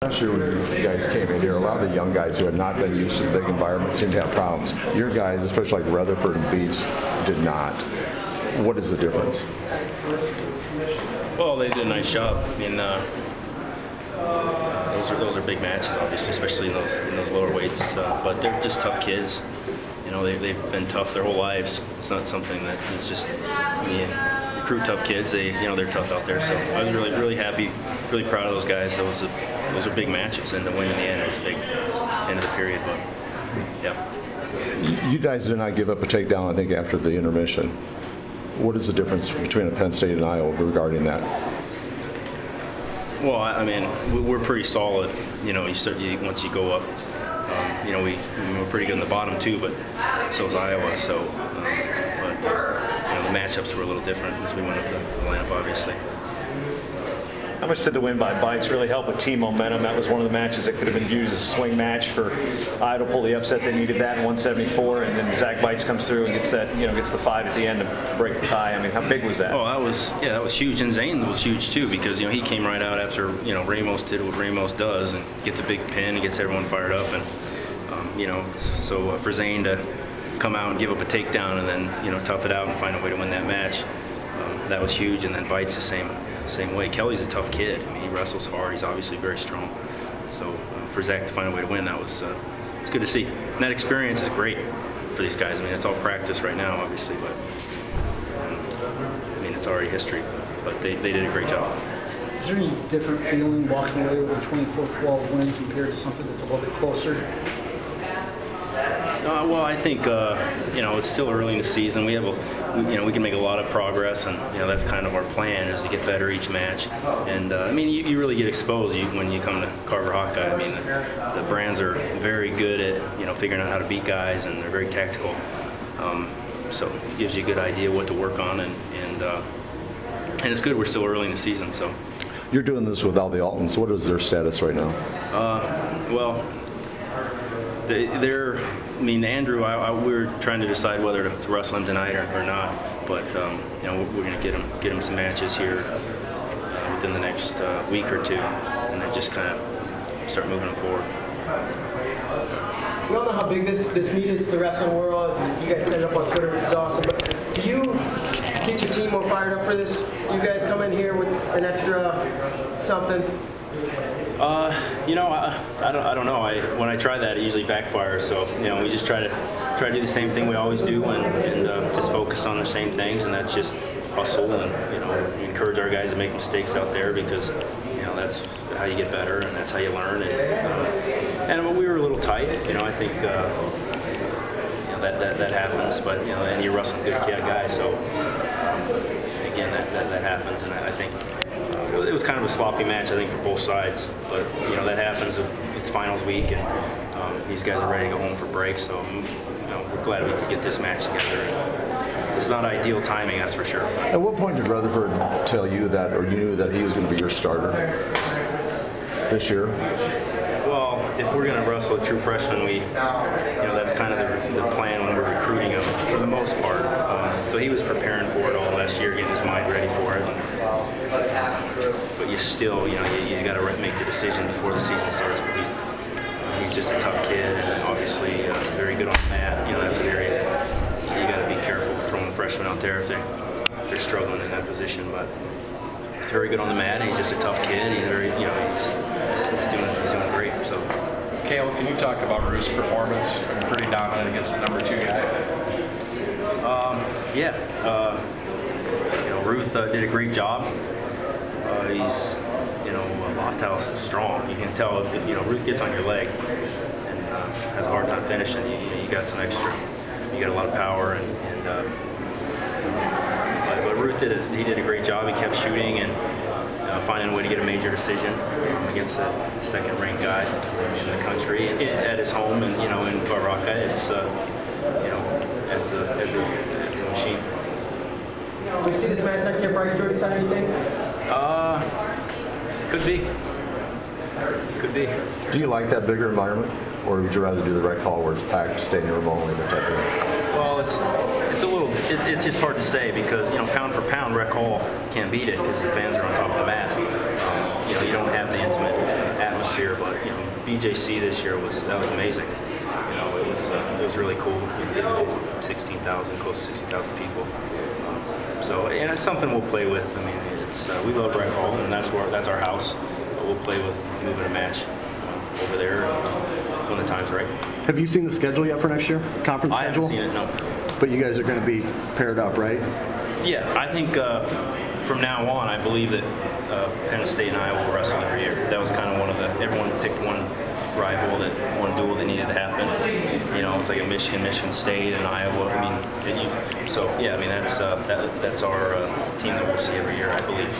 Last year when you guys came in here, a lot of the young guys who had not been used to the big environment seemed to have problems. Your guys, especially like Rutherford and Beats, did not. What is the difference? Well, they did a nice job. I mean, those are big matches, obviously, especially in those lower weights. But they're just tough kids. You know, they've been tough their whole lives. It's not something that is just recruit tough kids. They're tough out there. So I was really happy, really proud of those guys. Those are big matches, and the win in the end was a big end of the period. But yeah. You guys did not give up a takedown, I think, after the intermission. What is the difference between Penn State and Iowa regarding that? Well, I mean, we're pretty solid. You know, once you go up, we're pretty good in the bottom too, but so is Iowa. So, the matchups were a little different as we went up the lineup, obviously. How much did the win by bites really help with team momentum? That was one of the matches that could have been used as a swing match for Iowa to pull the upset. They needed that in 174, and then Zach Bites comes through and gets the 5 at the end to break the tie. I mean, how big was that? Oh, that was huge, and Zane was huge too, because he came right out after Ramos did what Ramos does and gets a big pin and gets everyone fired up, and so for Zane to come out and give up a takedown and then tough it out and find a way to win that match. That was huge, and then Bites the same way. Kelly's a tough kid. I mean, he wrestles hard. He's obviously very strong. So for Zach to find a way to win, that was it's good to see. And that experience is great for these guys. I mean, it's all practice right now, obviously, but it's already history. But they did a great job. Is there any different feeling walking away with a 24-12 win compared to something that's a little bit closer? Well, I think it's still early in the season. We can make a lot of progress, and that's kind of our plan, is to get better each match. And you really get exposed when you come to Carver Hawkeye. I mean, the brands are very good at figuring out how to beat guys, and they're very tactical. So it gives you a good idea what to work on, and it's good. We're still early in the season, so. You're doing this without the Altons. What is their status right now? Andrew, we were trying to decide whether to wrestle him tonight or not, but we're going to get him some matches here within the next week or two, and then just kind of start moving them forward. We all know how big this meet is to the wrestling world. You guys set it up on Twitter, which is awesome. But do you get your team more fired up for this? You guys come in here with an extra something? I don't know. When I try that, it usually backfires. So we just try to do the same thing we always do, and just focus on the same things, and that's just hustle, and we encourage our guys to make mistakes out there, because that's how you get better, and that's how you learn. And we were a little tight. I think that happens, but and you're wrestling good guys, so again that happens, and I think. It was kind of a sloppy match, I think, for both sides. But, that happens. It's finals week, and these guys are ready to go home for break. So, we're glad we could get this match together. It's not ideal timing, that's for sure. At what point did Rutherford tell you that, or you knew that he was going to be your starter this year? Well, if we're going to wrestle a true freshman, that's kind of the plan when we're recruiting him, for the most part. So he was preparing for it all last year, getting his mind ready for it. But you still, you got to make the decision before the season starts. But he's just a tough kid, and obviously very good on the mat. That's an area that you got to be careful with throwing freshmen out there if they're struggling in that position. But he's very good on the mat. He's just a tough kid. He's very, he's doing great. So. Cael, can you talk about Ruth's performance? Pretty dominant against the number 2 guy. Ruth did a great job. He's, loft house is strong. You can tell if Ruth gets on your leg and has a hard time finishing. You got some extra. You got a lot of power, but Ruth did a great job. He kept shooting and finding a way to get a major decision against the second-ranked guy in the country at his home, and in Baraka, it's a machine. We see this match next year, Bryce Jordy sign anything? Could be. Do you like that bigger environment, or would you rather do the rec hall where it's packed, standing room only, that type of thing? Well, it's just hard to say, because pound for pound, rec hall can't beat it, because the fans are on top of the mat. You don't have the intimate atmosphere but BJC this year was amazing. It was really cool. We did 16,000, close to 60,000 people. And it's something we'll play with. I mean, it's we love Rec Hall, and that's our house. But we'll play with moving a match over there when the time's right. Have you seen the schedule yet for next year? Conference I schedule? haven't seen it, no. But you guys are going to be paired up, right? Yeah, I think from now on, I believe that Penn State and Iowa will wrestle every year. That was kind of everyone picked one rival, one duel that needed to happen. It's like a Michigan State, and Iowa. I mean, that's our team that we'll see every year, I believe.